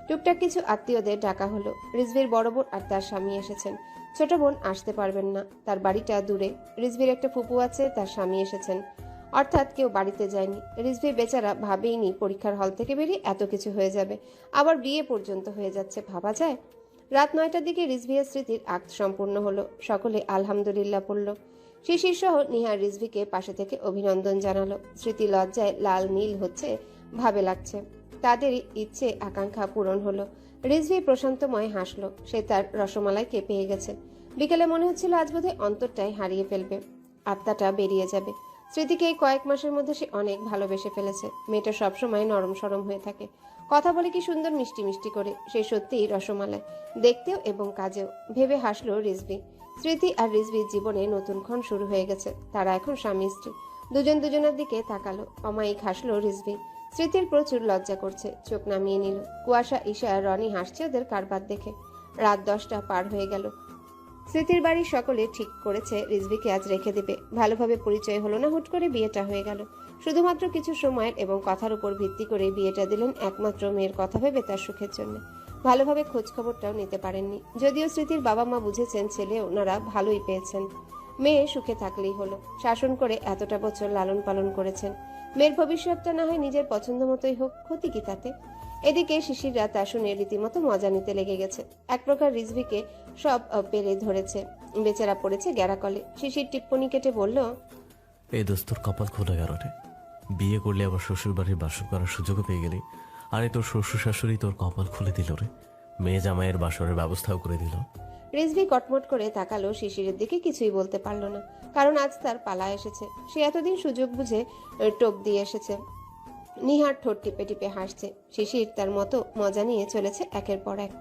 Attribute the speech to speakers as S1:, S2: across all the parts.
S1: টুকটাক কিছু আত্মীয়দের ডাকা হলো। রিজভির বড় বোন আর তার স্বামী এসেছেন। ছোট বোন আসতে পারবেন না, তার বাড়িটা দূরে। রিজভির একটা ফুপু আছে, তার স্বামী এসেছেন। অর্থাৎ কেউ বাড়িতে যায়নি। রিজভি বেচারা ভাবেইনি পরীক্ষার হল থেকে বেরিয়ে এত কিছু হয়ে যাবে, আবার বিয়ে পর্যন্ত হয়ে যাচ্ছে। ভাবা যায়? রাত 9টার দিকে রিজভিয়া স্মৃতির আক্ত সম্পূর্ণ হলো। সকলে আলহামদুলিল্লাহ পড়ল। শিশির সহ নিহার রিজভিকে পাশে থেকে অভিনন্দন জানালো। স্মৃতি লজ্জায় লাল নীল হচ্ছে, ভাবে লাগছে। তাদের ইচ্ছে আকাঙ্ক্ষা পূরণ হলো। রিজভি প্রশান্তময় হাসলো। সে তার রসমালাইকে পেয়ে গেছে। বিকেলে মনে হচ্ছিল আজ বোধহয় অন্তরটাই হারিয়ে ফেলবে, আত্মাটা বেরিয়ে যাবে। স্মৃতিকে এই কয়েক মাসের মধ্যে সে অনেক ভালোবেসে ফেলেছে। মেয়েটা সবসময় নরম সরম হয়ে থাকে, কথা বলে কি সুন্দর মিষ্টি মিষ্টি করে। সে সত্যিই রসমালাই, দেখতেও এবং কাজেও। ভেবে হাসলো রিজভি। স্মৃতি আর রিজভির জীবনে নতুন ক্ষণ শুরু হয়ে গেছে। তারা এখন স্বামী স্ত্রী। দুজন দুজনের দিকে তাকালো। অমায়িক হাসলো রিজভি। স্মৃতির প্রচুর লজ্জা করছে, চোখ নামিয়ে নিল। কুয়াশা, ঈশা আর রনি হাসছে ওদের কারবার দেখে। রাত 10টা পার হয়ে গেল। স্মৃতির বাড়ির সকলে ঠিক করেছে রিজভিকে আজ রেখে দেবে। ভালোভাবে পরিচয় হলো না, হুট করে বিয়েটা হয়ে গেল। শুধুমাত্র কিছু সময়ের এবং কথার উপর ভিত্তি করে বিয়েটা দিলেন, একমাত্র মেয়ের কথা ভেবে, তার সুখের জন্য। ভালোভাবে খোঁজ খবরটাও নিতে পারেননি। যদিও স্মৃতির বাবা মা বুঝেছেন ছেলে ওনারা ভালোই পেয়েছেন, মেয়ে সুখে থাকলেই হলো। শাসন করে এতটা বছর লালন পালন করেছেন। মেয়ের ভবিষ্যৎটা না হয় নিজের পছন্দ মতোই হোক, ক্ষতি কি তাতে? এদিকে শিশিররা তা শুনে রীতিমতো মজা নিতে লেগে গেছে। এক প্রকার রিজভিকে সব পেরে ধরেছে। বেচারা পড়েছে গ্যারাকলে। শিশির টিপ্পনি কেটে বলল,
S2: এই দোস্তর কপাল খোলা গেল রে। বিয়ে করলে আবার শ্বশুর বাড়ির বাসর করার সুযোগও পেয়ে গেলি। আরে তোর শ্বশুর শাশুড়ি তোর কপাল খুলে দিল রে, মেয়ে জামাইয়ের বাসরের ব্যবস্থাও করে দিল।
S1: রিজভি কটমট করে তাকালো শিশিরের দিকে, কিছুই বলতে পারল না। কারণ আজ তার পালা এসেছে। সে এতদিন সুযোগ বুঝে টোপ দিয়ে এসেছে। নিহার ঠোঁট টিপে টিপে হাসছে। শিশির তার মতো মজা নিয়ে চলেছে একের পর এক।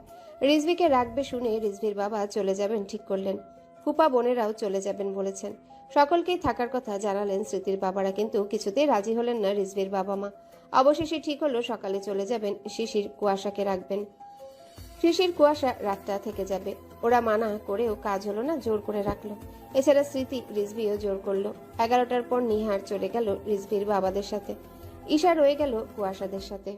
S1: রিজভিকে রাখবে শুনে রিজভির বাবা চলে যাবেন ঠিক করলেন। ফুপা বোনেরাও চলে যাবেন বলেছেন। সকলকেই থাকার কথা জানালেন স্মৃতির বাবারা, কিন্তু কিছুতেই রাজি হলেন না রিজভির বাবা মা। অবশেষে ঠিক হলো সকালে চলে যাবেন। শিশির কুয়াশাকে রাখবেন। শিশির কুয়াশা রাতটা থেকে যাবে। ওরা মানা করেও কাজ হলো না, জোর করে রাখলো। এছাড়া স্মৃতি রিজভিও জোর করলো। 11টার পর নিহার চলে গেল রিজভির বাবাদের সাথে। ঈশা রয়ে গেল কুয়াশাদের সাথে।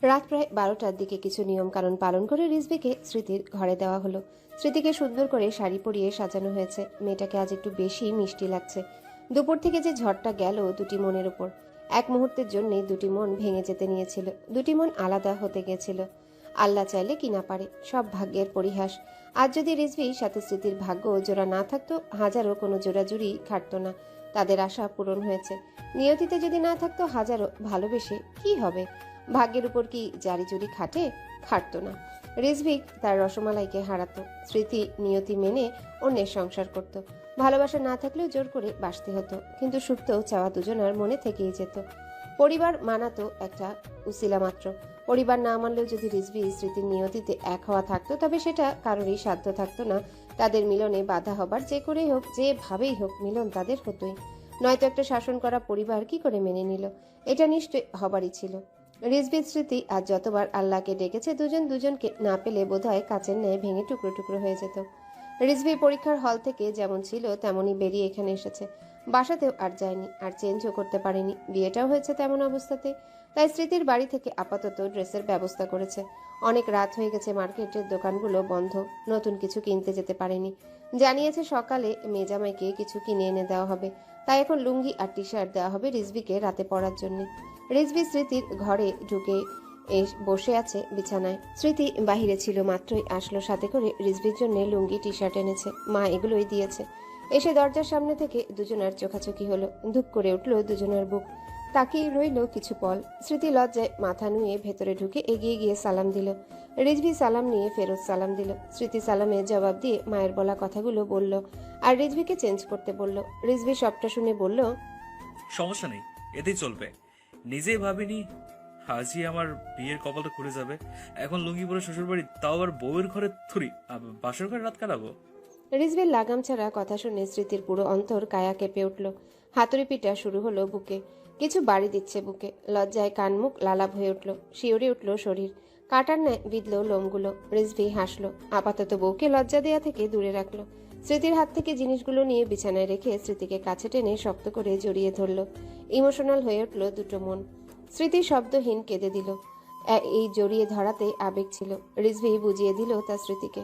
S1: রাত প্রায় 12টার দিকে কিছু নিয়ম কানুন পালন করে রিজভিকে স্মৃতির ঘরে দেওয়া হলো। স্মৃতিকে সুন্দর করে শাড়ি পরিয়ে সাজানো হয়েছে। মেয়েটাকে আজ একটু বেশি মিষ্টি লাগছে। দুপুর থেকে যে ঝড়টা গেল দুটি মনের উপর, এক মুহূর্তের জন্যই দুটি মন ভেঙে যেতে নিয়েছিল। দুটি মন আলাদা হতে গেছিল। আল্লাহ চাইলে কি না পারে, সব ভাগ্যের পরিহাস। আজ যদি রিজভির সাথে স্মৃতির ভাগ্য জোড়া না থাকতো, হাজারো কোনো জোড়াজুড়ি খাটতো না। তাদের আশা পূরণ হয়েছে। নিয়তিতে যদি না থাকতো, হাজারো ভালোবেসে কি হবে? ভাগ্যের উপর কি জারি জুরি খাটতো না। রিজভিক তার রসমালাইকে হারাতো। স্মৃতি নিয়তি মেনে অন্যের সংসার করত। ভালোবাসা না থাকলেও জোর করে বাসতে হতো, কিন্তু সুপ্ত চাওয়া দুজনার মনে থেকেই যেত। পরিবার মানাতো একটা উসিলা মাত্র। পরিবার না মানলেও যদি রিজভি স্মৃতির নিয়তিতে এক হওয়া থাকতো, তবে সেটা কারোরই সাধ্য থাকতো না তাদের মিলনে বাধা হবার। যে করেই হোক, যেভাবেই হোক, মিলন তাদের হতোই। নয়তো একটা শাসন করা পরিবার কি করে মেনে নিল? এটা নিশ্চয় হবারই ছিল। রিজভির স্মৃতি আজ যতবার আল্লাহকে ডেকেছে, দুজন দুজনকে না পেলে বোধহয় কাচের ন্যায় ভেঙে টুকরো টুকরো হয়ে যেত। রিজভি পরীক্ষার হল থেকে যেমন ছিল তেমনই বেরিয়ে এখানে এসেছে। বাসাতেও আর যায়নি, আর চেঞ্জও করতে পারেনি। বিয়েটাও হয়েছে তেমন অবস্থাতে। তাই স্মৃতির বাড়ি থেকে আপাতত ড্রেসের ব্যবস্থা করেছে। অনেক রাত হয়ে গেছে, মার্কেটের দোকানগুলো বন্ধ, নতুন কিছু কিনতে যেতে পারেনি। জানিয়েছে সকালে মেজামাইকে কিছু কিনে এনে দেওয়া হবে। তাই এখন লুঙ্গি আর টি শার্ট দেওয়া হবে রিজভিকে রাতে পরার জন্য। রিজভি স্মৃতির ঘরে ঢুকে বসে আছে বিছানায়। স্মৃতি বাহিরে ছিল, মাত্রই আসলো। সাথে করে রিজভির জন্য লুঙ্গি টি শার্ট এনেছে। মা এগুলোই দিয়েছে। এসে দরজার সামনে থেকে দুজনার চোখাচোখি হলো। ধুপ করে উঠল দুজনার বুক। তাকিয়ে রইল কিছু পল। স্মৃতি লজ্জায় মাথা নুয়ে ভেতরে ঢুকে এগিয়ে গিয়ে সালাম দিল। রিজভি সালাম নিয়ে ফেরত সালাম দিল। স্মৃতি সালামের জবাব দিয়ে মায়ের বলা কথাগুলো বলল, আর রিজভিকে চেঞ্জ করতে বলল। রিজভি সবটা শুনে বলল,
S3: সমস্যা নেই, এতেই চলবে। নিজেই ভাবিনি আজই আমার বিয়ের কপালটা খুলে যাবে। এখন লুঙ্গি পরে শ্বশুর বাড়ি, তাও আবার বউয়ের ঘরে থুরি, বাসর ঘরে রাত কাটাবো।
S1: রিজভির লাগাম ছাড়া কথা শুনে স্মৃতির পুরো অন্তর কায়া কেঁপে উঠল। হাতুড়ি পিটা শুরু হলো বুকে। কিছু বাড়ি দিচ্ছে বুকে। লজ্জায় কান মুখ লালাভ হয়ে উঠল। শিউরে উঠল শরীর। কাটার ন্যায় বিঁধল লোমগুলো। রিজভি হাসলো। আপাতত বউকে লজ্জা দেয়া থেকে দূরে রাখলো। স্মৃতির হাত থেকে জিনিসগুলো নিয়ে বিছানায় রেখে স্মৃতিকে কাছে টেনে শক্ত করে জড়িয়ে ধরল। ইমোশনাল হয়ে উঠল দুটো মন। স্মৃতি শব্দহীন কেঁদে দিল। এই জড়িয়ে ধরাতেই আবেগ ছিল। রিজভি বুঝিয়ে দিল তার স্মৃতিকে।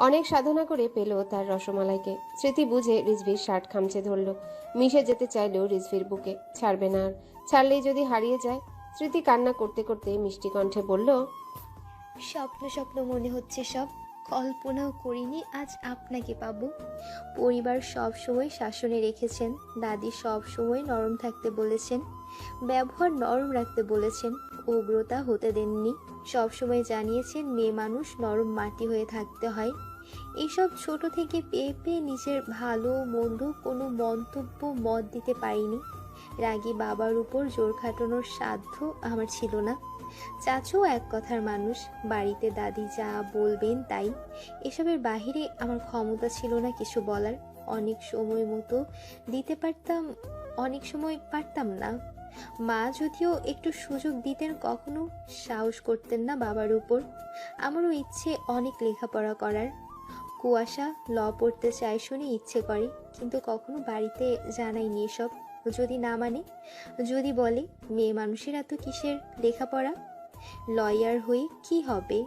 S1: অনেক সাধনা করে পেল তার রসমালাইকে। স্মৃতি বুঝে রিজভির শার্ট খামচে ধরল। মিশে যেতে চাইলেও রিজভির বুকে ছাড়বে না আর। ছাড়লেই যদি হারিয়ে যায়। স্মৃতি কান্না করতে করতে মিষ্টি কণ্ঠে বলল,
S4: স্বপ্ন স্বপ্ন মনে হচ্ছে সব, কল্পনাও করিনি আজ আপনাকে পাবো। পরিবার সব সময় শাসনে রেখেছেন, দাদি সব সময় নরম থাকতে বলেছেন, ব্যবহার নরম রাখতে বলেছেন, উগ্রতা হতে দেননি। সব সময় জানিয়েছেন মেয়ে মানুষ নরম মাটি হয়ে থাকতে হয়। এইসব ছোট থেকে পেয়ে পেয়ে নিজের ভালো মন্দ কোনো মন্তব্য মত দিতে পারিনি। রাগী বাবার উপর জোর খাটানোর সাধ্য আমার ছিল না। চাচু এক কথার মানুষ, বাড়িতে দাদি যা বলবেন তাই। এসবের বাহিরে আমার ক্ষমতা ছিল না কিছু বলার। অনেক সময় মতো দিতে পারতাম, অনেক সময় পারতাম না। মা যদিও একটু সুযোগ দিতেন, কখনো সাহস করতেন না বাবার উপর। আমারও ইচ্ছে অনেক লেখাপড়া করার। কুয়াশা ল পড়তে চায় শুনে ইচ্ছে করে, কিন্তু কখনো বাড়িতে জানাইনি এসব। যদি না মানে, যদি বলে মেয়ে মানুষের এত কিসের লেখাপড়া, লয়ার হয়ে কি হবে,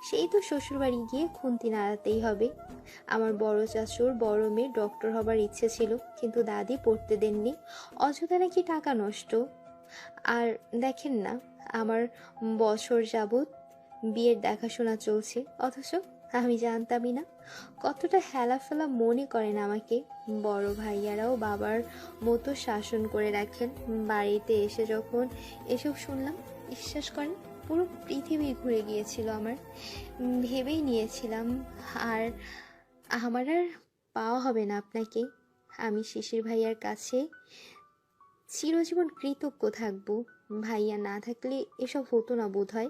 S4: সেই তো শ্বশুরবাড়ি গিয়ে খুন্তি নাড়াতেই হবে। আমার বড় চাচুর বড় মেয়ে ডক্টর হবার ইচ্ছে ছিল, কিন্তু দাদি পড়তে দেননি। অযথা নাকি টাকা নষ্ট। আর দেখেন না, আমার বছর যাবৎ বিয়ের দেখাশোনা চলছে, অথচ আমি জানতামই না। কতটা হেলাফেলা মনে করেন আমাকে। বড় ভাইয়ারাও বাবার মতো শাসন করে রাখেন। বাড়িতে এসে যখন এসব শুনলাম, বিশ্বাস করেন পুরো পৃথিবী ঘুরে গিয়েছিল আমার। ভেবেই নিয়েছিলাম আর আমার আর পাওয়া হবে না আপনাকে। আমি শিশির ভাইয়ার কাছে চিরজীবন কৃতজ্ঞ থাকব। ভাইয়া না থাকলে এসব হতো না বোধহয়।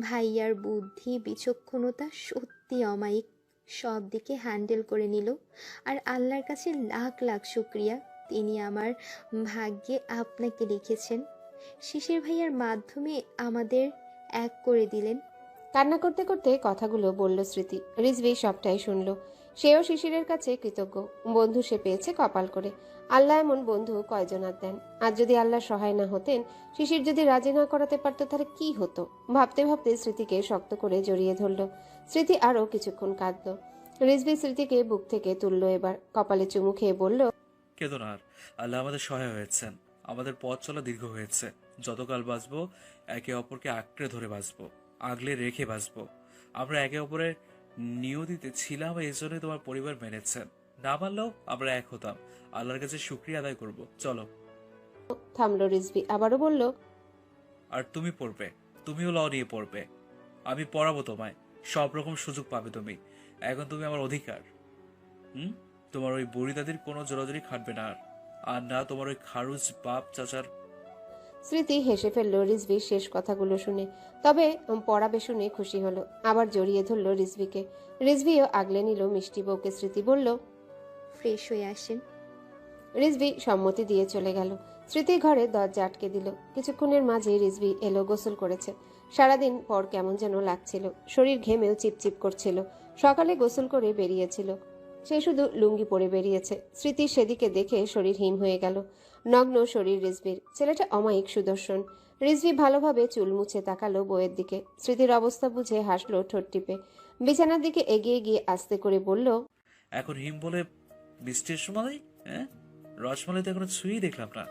S4: ভাইয়ার বুদ্ধি বিচক্ষণতা সত্যি অমায়িক, সব দিকে হ্যান্ডেল করে নিল। আর আল্লাহর কাছে লাখ লাখ শুক্রিয়া, তিনি আমার ভাগ্যে আপনাকে লিখেছেন। শিশির ভাইয়ার মাধ্যমে আমাদের এক করে দিলেন।
S1: কান্না করতে করতে কথাগুলো বলল স্মৃতি। রিজভি সবটাই শুনল। সেও শিশিরের কাছে কৃতজ্ঞ। বন্ধু সে পেয়েছে কপাল করে। আল্লাহ এমন বন্ধু কয়জন আর দেন। আর যদি আল্লাহ সহায় না হতেন, শিশির যদি রাজি না করাতে পারতো, তাহলে কি হতো? ভাবতে ভাবতে স্মৃতিকে শক্ত করে জড়িয়ে ধরল। স্মৃতি আরো কিছুক্ষণ কাঁদল। রিজভি স্মৃতিকে বুক থেকে তুলল। এবার কপালে চুমু খেয়ে বলল,
S3: কেঁদো না আর। আল্লাহ আমাদের সহায় হয়েছেন। আমাদের পথ চলা দীর্ঘ হয়েছে। যতকাল বাঁচবো একে অপরকে আঁকড়ে ধরে বাঁচবো, আগলে রেখে বাঁচবো। আমরা একে অপরের নিয়তিতে ছিলাম, এই জন্যই তোমার পরিবার মেনেছেন। না মানলেও আমরা এক হতাম। আল্লাহর কাছে শুক্রিয়া আদায় করব। চলো।
S1: থামলো রিজভি। আবারও বলল,
S3: আর তুমি পড়বে, তুমিও ল নিয়ে পড়বে। আমি পড়াবো তোমায়, সব রকম সুযোগ পাবে তুমি। এখন তুমি আমার অধিকার। তোমার ওই বুড়ি দাদির কোনো জোরাজোরি খাটবে না আর। আর না তোমার ওই খারুজ বাপ চাচার।
S1: স্মৃতি হেসে ফেলল রিজভির শেষ কথাগুলো শুনে। তবে পড়াবে শুনে খুশি হলো। আবার জড়িয়ে ধরল রিজভিকে। রিজভিও আগলে নিল মিষ্টি বউকে। স্মৃতি বলল,
S4: ফ্রেশ হয়ে আসেন।
S1: রিজভি সম্মতি দিয়ে চলে গেল। স্মৃতি ঘরে দরজা আটকে দিল। কিছুক্ষণের মাঝে রিজভি এলো। গোসল করেছে। সারাদিন পর কেমন যেন লাগছিল। শরীর ঘেমেও চিপচিপ করছিল। সকালে গোসল করে বেরিয়েছিল। সে শুধু লুঙ্গি পরে বেরিয়েছে। স্মৃতি সেদিকে দেখে শরীর হিম হয়ে গেল। নগ্ন শরীর রিজভির। ছেলেটা অমায়িক সুদর্শন। রিজভি ভালোভাবে চুল মুছে তাকালো বউয়ের দিকে। স্মৃতির অবস্থা বুঝে হাসলো ঠোঁট টিপে। বিছানার দিকে এগিয়ে গিয়ে আস্তে করে বলল,
S3: এখন হিম বলে বৃষ্টির সময়? হ্যাঁ, রসমালাই তো এখনো ছুঁয়েই দেখলাম না।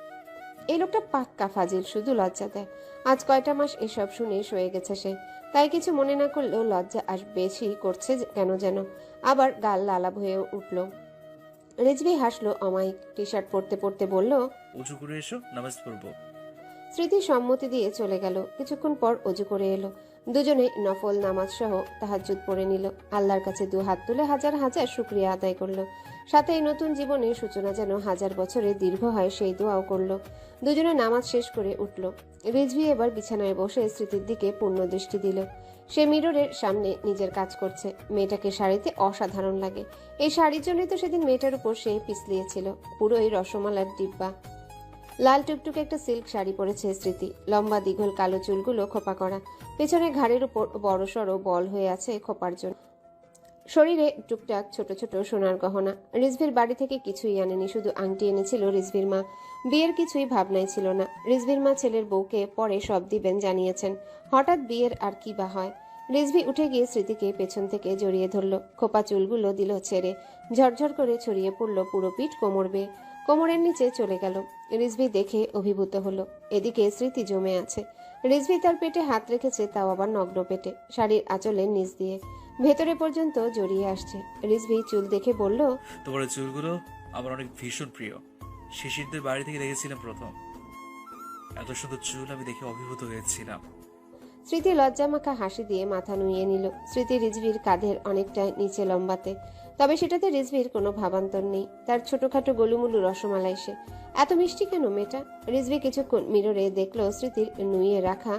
S1: এই লোকটা পাক্কা ফাজিল, শুধু লজ্জা দেয়। আজ কয়টা মাস এসব শুনে সয়ে গেছে সে। তাই কিছু মনে না করলেও লজ্জা আজ বেশি করছে কেন যেন। আবার গাল লালাব হয়ে উঠল। রিজভি হাসলো অমায়িক। টি শার্ট পরতে পরতে বলল,
S3: উঁচু করে এসো, নামাজ পড়বো।
S1: স্মৃতি সম্মতি দিয়ে চলে গেল। কিছুক্ষণ পর অজু করে এলো। দুজনে নফল নামাজ সহ তাহাজ্জুদ পড়ে নিল। আল্লাহর কাছে দু হাত তুলে হাজার হাজার শুকরিয়া আদায় করলো। সাথে এই নতুন জীবনের সূচনা যেন 1000 বছরের দীর্ঘ হয় সেই দোয়াও করলো। দুজনে নামাজ শেষ করে উঠল। রিজভি এবার বিছানায় বসে স্মৃতির দিকে পূর্ণ দৃষ্টি দিল। সে মিররের সামনে নিজের কাজ করছে। মেয়েটাকে শাড়িতে অসাধারণ লাগে। এই শাড়ির জন্যই তো সেদিন মেয়েটার উপর সে পিছলিয়েছিল। পুরোই রসমালার ডিব্বা। লাল টুকটুকে একটা সিল্ক শাড়ি পরেছে স্মৃতি। লম্বা দীঘল কালো চুলগুলো খোপা করা। পেছনে ঘাড়ের উপর বড়সড় বল হয়ে আছে খোপার জন্য। শরীরে টুকটাক ছোট ছোট সোনার গহনা। রিজভির বাড়ি থেকে কিছুই আনেনি, শুধু আংটি এনেছিল রিজভির মা। বিয়ের কিছুই ভাবনাই ছিল না। রিজভির মা ছেলের বউকে পরে সব দিবেন জানিয়েছেন। হঠাৎ বিয়ের আর কি বা হয়। রিজভি উঠে গিয়ে স্মৃতিকে পেছন থেকে জড়িয়ে ধরল। খোপা চুলগুলো দিল ছেড়ে। ঝরঝর করে ছড়িয়ে পড়ল পুরো পিঠ কোমর বেয়ে। কোমরের নিচে চলে গেল। রিজভি দেখে অভিভূত হলো। এদিকে স্মৃতি জমে আছে। রিজভি তার পেটে হাত রেখেছে, তাও আবার নগ্ন পেটে, শাড়ির আঁচলের নিচ দিয়ে ভেতরে পর্যন্ত জড়িয়ে আসছে। রিজভি চুল দেখে বলল,
S3: তোমার ওই চুলগুলো আমার অনেক ভীষণ প্রিয়। শিশিরদের বাড়ি থেকে দেখেছিলাম প্রথম। এত সুন্দর চুল আমি দেখে অভিভূত হয়েছিলাম।
S1: স্মৃতি লজ্জামাখা হাসি দিয়ে মাথা নুইয়ে নিল। স্মৃতি রিজভির কাঁধের অনেকটা নিচে লম্বাতে, তবে সেটাতে রিজভির কোনো ভাবান্তর নেই। তার ছোটখাটো গোলুমুলু রসমালাই সে। এত মিষ্টি কেন মেয়েটা? রিজভি কিছুক্ষণ মিররে দেখলো স্মৃতির নুইয়ে রাখা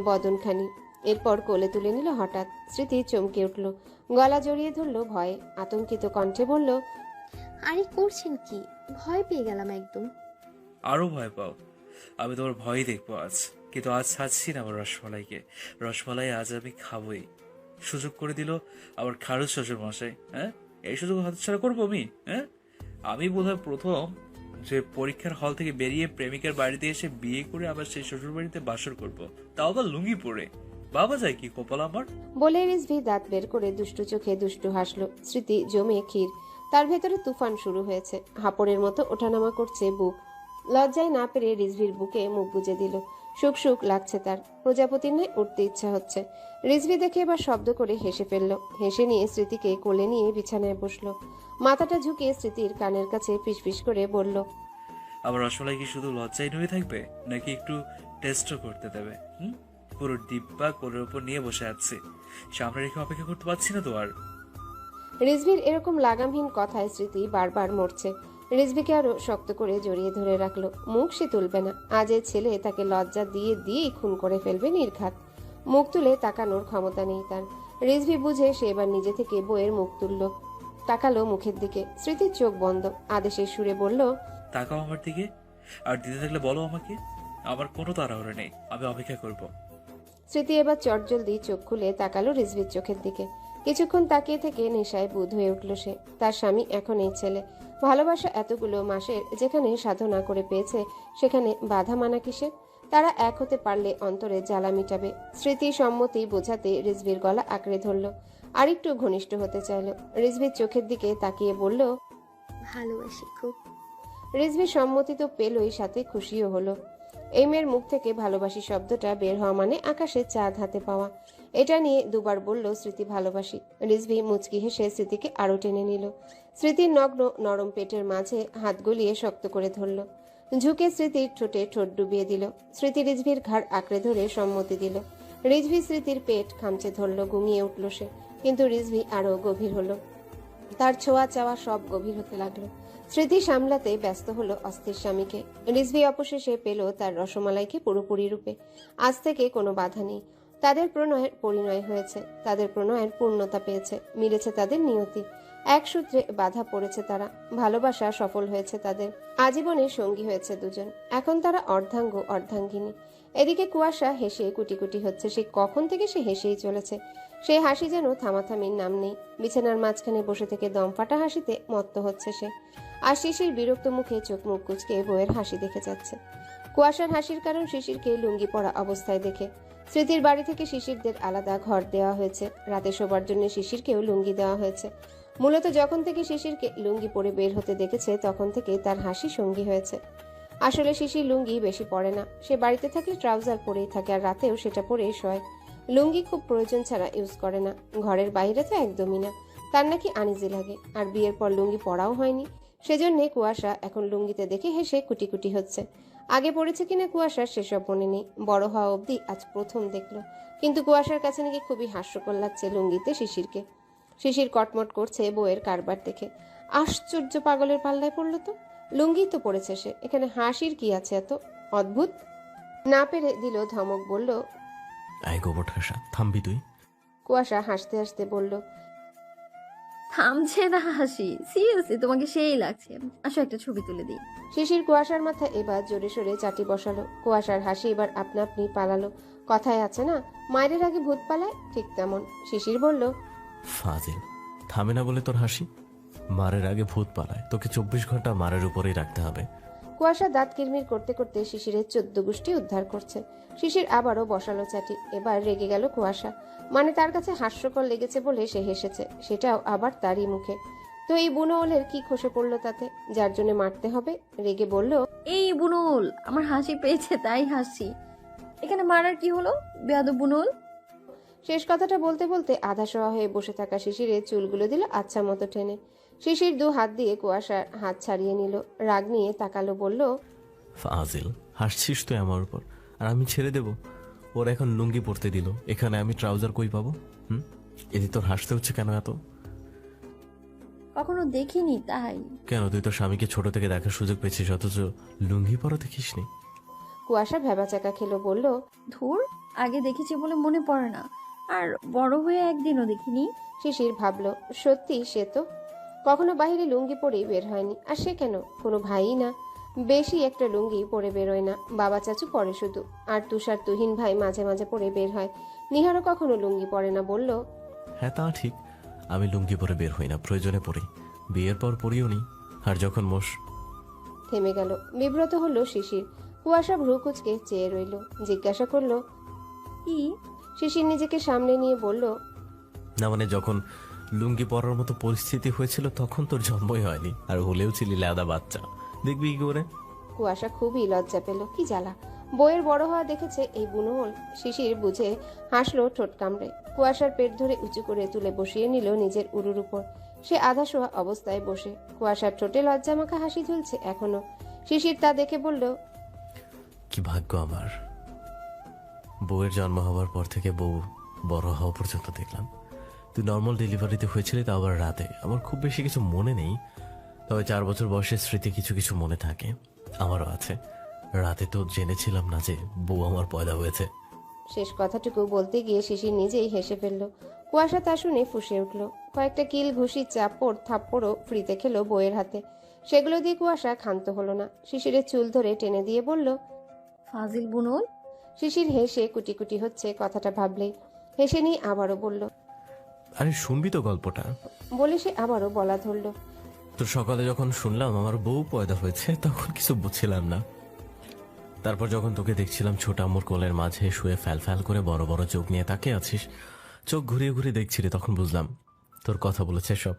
S1: বদনখানি। এরপর কোলে তুলে নিল। হঠাৎ স্মৃতি চমকে উঠল, গলা জড়িয়ে ধরল ভয়ে। আতঙ্কিত কণ্ঠে বলল,
S4: আরে করছেন কি? ভয় পেয়ে গেলাম একদম।
S3: আরো ভয় পাও? আমি তোমার ভয় দেখবো আজ। কিন্তু আজ ছাড়ছি না আমার রসমালাইকে। রসমালাই আজ আমি খাবোই। সুযোগ করে দিল আবার খারুজ শ্বশুর মশাই। হ্যাঁ, এই সুযোগ হাতছাড়া করবো আমি? হ্যাঁ, আমি বোধহয় প্রথম যে পরীক্ষার হল থেকে বেরিয়ে প্রেমিকার বাড়িতে এসে বিয়ে করে আবার সেই শ্বশুর বাড়িতে বাসর করবো, তাও আবার লুঙ্গি পরে। বাবা যায় কি কপাল আমার।
S1: বলে রিজভি দাঁত বের করে দুষ্টু চোখে দুষ্টু হাসলো। স্মৃতি জমে ক্ষীর। তার ভেতরে তুফান শুরু হয়েছে। হাপড়ের মতো ওঠানামা করছে বুক। লজ্জায় না পেরে রিজভির বুকে মুখ গুজে দিল। সুখ সুখ লাগছে তার। প্রজাপতির ন্যায় উঠতে ইচ্ছা হচ্ছে। রিজভি দেখে এবার শব্দ করে হেসে ফেলল। হেসে নিয়ে স্মৃতিকে কোলে নিয়ে বিছানায় বসলো। মাথাটা ঝুঁকিয়ে স্মৃতির কানের কাছে ফিসফিস করে বলল,
S3: আমার রসমালাই কি শুধু লজ্জায় নুয়ে থাকবে, নাকি একটু টেস্টও করতে দেবে? পুরো ডিব্বা কোলের উপর নিয়ে বসে আছি, সামনে রেখে অপেক্ষা করতে পারছি না তো আর।
S1: রিজভির এরকম লাগামহীন কথায় স্মৃতি বারবার মরছে। রিজভিকে আরো শক্ত করে জড়িয়ে ধরে রাখলো। মুখ সে তুলবে না। আজ এ ছেলে তাকে লজ্জা দিয়ে দিয়েই খুন করে ফেলবে নির্ঘাত। মুখ তুলে তাকানোর ক্ষমতা নেই তার। রিজভি বুঝে সে এবার নিজে থেকে বইয়ের মুখ তুলল। তাকালো মুখের দিকে। স্মৃতির চোখ বন্ধ। আদেশের সুরে বলল,
S3: তাকাও আমার দিকে। আর দিতে থাকলে বলো আমাকে। আমার কোনো তাড়াহুড়ো নেই, আমি অপেক্ষা করব।
S1: স্মৃতি এবার চটজলদি চোখ খুলে তাকালো রিজভির চোখের দিকে। কিছুক্ষণ তাকিয়ে থেকে নেশায় বুঁদ হয়ে উঠল সে। তার স্বামী এখন এই ছেলে। ভালোবাসা এতগুলো মাসের যেখানে সাধনা করে পেয়েছে, সেখানে বাধা মানা কিসের? তারা এক হতে পারলে অন্তরে জ্বালা মিটাবে। স্মৃতি সম্মতি বোঝাতে রিজভির গলা আঁকড়ে ধরল। আরেকটু ঘনিষ্ঠ হতে চাইল। রিজভির চোখের দিকে তাকিয়ে বলল,
S4: ভালোবাসি খুব।
S1: রিজভি সম্মতি তো পেলই, সাথে খুশিও হলো। এই মেয়ের মুখ থেকে ভালোবাসি শব্দটা বের হওয়া মানে আকাশে চাঁদ হাতে পাওয়া। এটা নিয়ে দুবার বলল স্মৃতি ভালোবাসি। রিজভি মুচকি হেসে স্মৃতিকে আরো টেনে নিল। স্মৃতির নগ্ন নরম পেটের মাঝে হাত গলিয়ে শক্ত করে ধরল। ঝুঁকে স্মৃতির ঠোঁটে ঠোঁট ডুবিয়ে দিল। স্মৃতি রিজভির ঘাড় আঁকড়ে ধরে সম্মতি দিল। রিজভি স্মৃতির পেট খামচে ধরল। ঘুমিয়ে উঠল সে। কিন্তু রিজভি আরো গভীর হলো। তার ছোঁয়া চাওয়া সব গভীর হতে লাগলো। স্মৃতি সামলাতে ব্যস্ত হলো অস্থির স্বামীকে। রিজভি অবশেষে পেল তার রসমালাইকে পুরোপুরি রূপে। আজ থেকে কোনো বাধা নেই। তাদের প্রণয়ের পরিণয় হয়েছে। তাদের প্রণয়ের পূর্ণতা পেয়েছে। মিলেছে তাদের নিয়তি। এক সূত্রে বাধা পড়েছে তারা। ভালোবাসা সফল হয়েছে তাদের। আজীবনের সঙ্গী হয়েছে দুজন। এখন তারা অর্ধাঙ্গ অর্ধাঙ্গিনী। এদিকে কুয়াশা হেসে কুটি কুটি হচ্ছে। সে কখন থেকে সে হেসেই চলেছে। সেই হাসি যেন থামাথামির নাম নেই। বিছানার মাঝখানে বসে থেকে দম ফাটা হাসিতে মত্ত হচ্ছে সে। আর শিশির বিরক্ত মুখে চোখ মুখ কুচকে বউয়ের হাসি দেখে যাচ্ছে। কুয়াশার হাসির কারণ শিশিরকে লুঙ্গি পরা অবস্থায় দেখে। স্মৃতির বাড়ি থেকে শিশিরদের আলাদা ঘর দেওয়া হয়েছে। রাতে শোবার জন্য শিশিরকেও লুঙ্গি দেওয়া হয়েছে। মূলত যখন থেকে শিশিরকে লুঙ্গি পরে বের হতে দেখেছে, তখন থেকে তার হাসি সঙ্গী হয়েছে। আসলে শিশির লুঙ্গি বেশি পরে না। সে বাড়িতে থাকলে ট্রাউজার পরেই থাকে, আর রাতেও সেটা পরেই শোয়। লুঙ্গি খুব প্রয়োজন ছাড়া ইউজ করে না। ঘরের বাইরে তো একদমই না। তার নাকি আনিজি লাগে। আর বিয়ের পর লুঙ্গি পরাও হয়নি। সেজন্য কুয়াশা এখন লুঙ্গিতে দেখে হেসে কুটি কুটি হচ্ছে। আগে পড়েছে কিনা কুয়াশার সেসব মনে নেই। বড় হওয়া অবধি আজ প্রথম দেখলো। কিন্তু কুয়াশার কাছে নাকি খুবই হাস্যকর লাগছে লুঙ্গিতে শিশিরকে। শিশির কটমট করছে বউয়ের কারবার দেখে। আশ্চর্য, পাগলের পাল্লায় পড়লো তো। লুঙ্গি তো পড়েছে সে, এখানে হাসির কি আছে এত? অদ্ভুত। না পেরে দিল ধমক, বলল,
S2: আয় গোবর ঠাসা, থামবি তুই?
S1: কুয়াশা হাসতে হাসতে বলল,
S5: থামছে না হাসি, সিরিয়াসলি তোমাকে সেই লাগছে। আসো একটা ছবি তুলে দিই।
S1: শিশির কুয়াশার মাথায় এবার জোরে সোরে চাটি বসালো। কুয়াশার হাসি এবার আপনা আপনি পালালো। কথায় আছে না, মায়ের আগে ভূত পালায়, ঠিক তেমন। শিশির বলল,
S2: ফাজিল, থামে না বলে তোর হাসি? মারের আগে ভূত পালায়, তোকে 24 ঘন্টা মারের উপরেই রাখতে হবে।
S1: কুয়াশা দাঁত কিরমির করতে করতে শিশিরের 14 গোষ্ঠী উদ্ধার করছে। শিশির আবারও বসালো চাটি। এবার রেগে গেল কুয়াশা। মানে তার কাছে হাস্যকর লেগেছে বলে সে হেসেছে, সেটাও আবার তারই মুখে। তো এই বুনোওলের কি খসে পড়লো তাতে, যার জন্য মারতে হবে? রেগে বলল,
S5: এই বুনুল, আমার হাসি পেয়েছে তাই হাসি। এখানে মারার কি হলো বেয়াদব বুনুল?
S1: শেষ কথাটা বলতে বলতে আধা শোয়া হয়ে বসে থাকা শিশিরের চুলগুলো দিল আচ্ছা মতো টেনে। শিশির 2 হাত দিয়ে কুয়াশার হাত ছাড়িয়ে নিল। রাগ নিয়ে তাকালো, বলল,
S2: ফাজিল, হাসছিস তুই আমার উপর, আর আমি ছেড়ে দেব? ওর এখন লুঙ্গি পরতে দিল, এখানে আমি ট্রাউজার কই পাবো? এদি তোর হাসতে হচ্ছে কেন এত?
S5: কখনো দেখিনি তাই।
S2: কেন, তুই তোর স্বামীকে ছোট থেকে দেখার সুযোগ পেয়েছিস, অথচ লুঙ্গি পরা দেখিসনি?
S1: কুয়াশা ভেবাচাকা খেলো, বলল,
S5: ধুর, আগে দেখেছি বলে মনে পড়ে না, আর বড় হয়ে একদিনও দেখিনি।
S1: শিশির ভাবল, সত্যি সে তো কখনো বাইরে লুঙ্গি পরেই বের হয়নি। আর সে কেন, কোনো ভাইই না, বেশি একটা লুঙ্গি পরে বেরোয় না। বাবা চাচু পরে শুধু, আর তুষার তুহিন ভাই মাঝে মাঝে পরে বের হয়। নিহারও কখনো লুঙ্গি পরে না। বলল,
S2: হ্যাঁ তা ঠিক, আমি লুঙ্গি পরে বের হই না, প্রয়োজনে পরি, বিয়ের পর পরিও নি। আর যখন
S1: থেমে গেল। বিব্রত হলো শিশির। কুয়াশা ভ্রু কুচকে চেয়ে রইল। জিজ্ঞাসা করলো,
S5: কি?
S1: শিশির নিজেকে সামনে নিয়ে বলল,
S2: না মানে যখন লুঙ্গি পরার মতো পরিস্থিতি হয়েছিল তখন তোর জন্মই হয়নি, আর হলেও ছিলি লেদা বাচ্চা, দেখবি কি করে?
S1: কুয়াশা খুবই লজ্জা পেল। কি জ্বালা, বইয়ের বড় হওয়া দেখেছে এই বুনোহল। শিশির বুঝে হাসলো ঠোঁট কামড়ে। কুয়াশার পেট ধরে উঁচু করে তুলে বসিয়ে নিল নিজের উরুর উপর। সে আধা শোয়া অবস্থায় বসে। কুয়াশার ঠোঁটে লজ্জা মাখা হাসি ঝুলছে এখনো। শিশির তা দেখে বলল,
S2: কি ভাগ্য আমার, বউয়ের জন্ম হওয়ার পর থেকে বউ বড় হওয়া পর্যন্ত দেখলাম। তুই নর্মাল ডেলিভারিতে হয়েছিলি, তা আবার রাতে। আমার খুব বেশি কিছু মনে নেই, তবে 4 বছর বয়সের স্মৃতি কিছু কিছু মনে থাকে, আমারও আছে। রাতে তো জেনেছিলাম না যে বউ আমার পয়দা হয়েছে।
S1: শেষ কথাটুকু বলতে গিয়ে শিশির নিজেই হেসে ফেলল। কুয়াশা তা শুনে ফুঁসে উঠল। কয়েকটা কিল ঘুষি চাপড় থাপ্পড়ও ফ্রিতে খেলো বইয়ের হাতে। সেগুলো দিয়ে কুয়াশা ক্ষান্ত হলো না। শিশিরের চুল ধরে টেনে দিয়ে বলল,
S5: ফাজিল বুনুল।
S1: শিশির হেসে কুটি কুটি হচ্ছে কথাটা ভাবলেই। হেসে নিয়ে আবারও বলল,
S2: আরে শুনবি তো গল্পটা?
S1: বলে সে আবারও বলা ধরল।
S2: তো সকালে যখন শুনলাম আমার বউ পয়দা হয়েছে তখন কিছু বুঝছিলাম না। তারপর যখন তোকে দেখছিলাম ছোট আম্মুর কোলের মাঝে শুয়ে ফ্যাল ফ্যাল করে বড় বড় চোখ নিয়ে তাকিয়ে আছিস, চোখ ঘুরিয়ে ঘুরিয়ে দেখছিলি, তখন বুঝলাম তোর কথা বলেছে সব।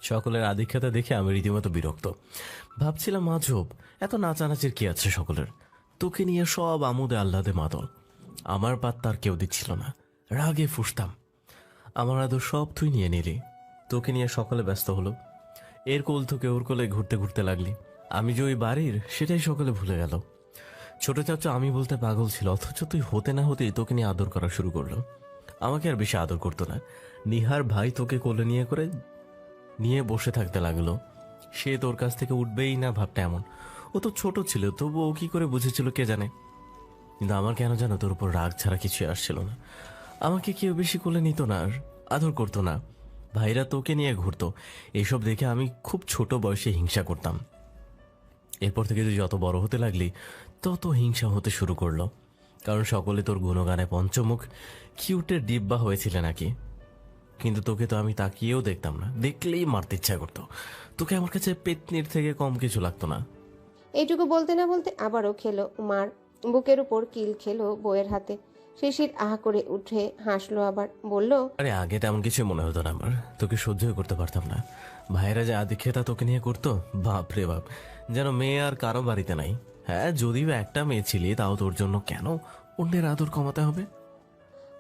S2: সকলের আধিক্যতা দেখে আমি রীতিমতো বিরক্ত। ভাবছিলাম আজব, এত নাচানাচির কি আছে সকলের? তোকে নিয়ে সব আমোদে আহ্লাদে মাতল, আমার পাত্তা আর কেউ দিচ্ছিল না। রাগে ফুসতাম, আমার আদর সব তুই নিয়ে নিলি। তোকে নিয়ে সকলে ব্যস্ত হলো, এর কোল থেকে ওর কোলে ঘুরতে ঘুরতে লাগলি। আমি যে ওই বাড়ির সেটাই সকলে ভুলে গেল। ছোট চাচা আমি বলতে পাগল ছিল, অথচ তুই হতে না হতেই তোকে নিয়ে আদর করা শুরু করলো। আমাকে আর বেশি আদর করতো না। নিহার ভাই তোকে কোলে নিয়ে বসে থাকতে লাগলো। সে তোর কাছ থেকে উঠবেই না ভাবটা এমন। ও তো ছোট ছিল, তবু ও কি করে বুঝেছিল কে জানে। কিন্তু আমার কেন জানো তোর উপর রাগ ছাড়া কিছু আসছিল না। আমাকে কেউ বেশি কোলে নিত না, আর আদর করতো না। ভাইরা তোকে নিয়ে ঘুরতো, এইসব দেখে আমি খুব ছোট বয়সে হিংসা করতাম। এরপর থেকে তুই যত বড় হতে লাগলি তত হিংসা হতে শুরু করলো, কারণ সকলে তোর গুণগানে পঞ্চমুখ কিউটের ডিব্বা হয়েছিল নাকি। কিন্তু তোকে তো আমি তাকিয়েও দেখতাম না, দেখলেই মারতে ইচ্ছা করতো। তোকে আমার কাছে পেতনির থেকে কম কিছু লাগতো না।
S1: এইটুকু বলতে না বলতে আবারও খেলো মার। বুকের উপর কিল খেলো বইয়ের হাতে। শিশির আহ করে উঠে হাসলো, আবার বলল,
S2: আরে আগে তেমন কিছু মনে হতো না আমার, তোকে সহ্যই করতে পারতাম না। ভাইয়েরা যে আদিক্ষেতা তোকে নিয়ে করতো, বাপ রে বাপ, যেন মেয়ে আর কারো বাড়িতে নাই। হ্যাঁ, যদিও একটা মেয়ে ছিলি, তাও তোর জন্য কেন অন্যের আদর কমাতে হবে?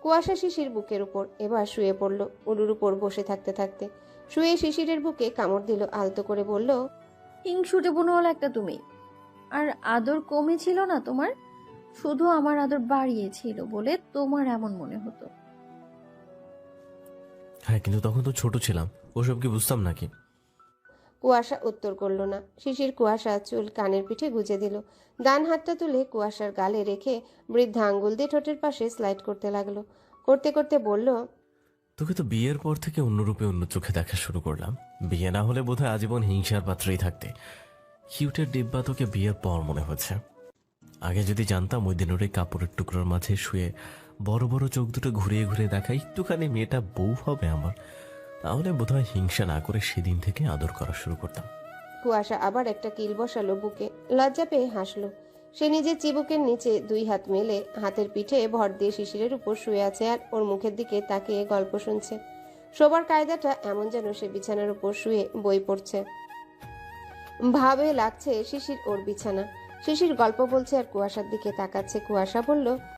S1: কুয়াশা শিশির বুকের উপর এবার শুয়ে পড়ল উলুর উপর বসে থাকতে থাকতে। শুয়ে শিশিরের বুকে কামড় দিল আলতো করে, বলল,
S5: হিংসুটে বুনুল একটা তুমি। আর আদর কমেছিল না তোমার, শুধু আমার আদর বাড়িয়েছিল বলে তোমার এমন মনে হতো।
S2: হ্যাঁ, কিন্তু তখন তো ছোট ছিলাম, ওসব কি বুঝতাম নাকি?
S1: কুয়াশা উত্তর করল না। শিশির কুয়াশা চুল কানের পিঠে গুজে দিল। ডান হাতটা তুলে কুয়াশার গালে রেখে বৃদ্ধা আঙ্গুল দিয়ে ঠোঁটের পাশে স্লাইড করতে লাগলো। করতে করতে বলল,
S2: তোকে তো বিয়ের পর থেকে অন্য রূপে অন্য চোখে দেখা শুরু করলাম। বিয়ে না হলে বোধহয় আজীবন হিংসার পাত্রেই থাকতে। কিউটের ডিব্বা তোকে বিয়ের পর মনে হচ্ছে। আগে যদি জানতাম ওই দিনের ওই কাপড়ের টুকরোর মাঝে শুয়ে বড় বড় চোখ দুটো ঘুরিয়ে ঘুরিয়ে দেখা একটুখানি মেয়েটা বউ হবে আমার, তাহলে বোধহয় হিংসা না করে সেদিন থেকে আদর করা শুরু করতাম।
S1: কুয়াশা আবার একটা কিল বসালো বুকে, লজ্জা পেয়ে হাসলো। সে নিজের চিবুকের নিচে 2 হাত মেলে হাতের পিঠে ভর দিয়ে শিশিরের উপর শুয়ে আছে আর ওর মুখের দিকে তাকিয়ে গল্প শুনছে। শোবার কায়দাটা এমন যেন সে বিছানার উপর শুয়ে বই পড়ছে, ভাবে লাগছে শিশির ওর বিছানা। শিশির গল্প বলছে আর কুয়াশার দিকে তাকাচ্ছে। কুয়াশা বলল,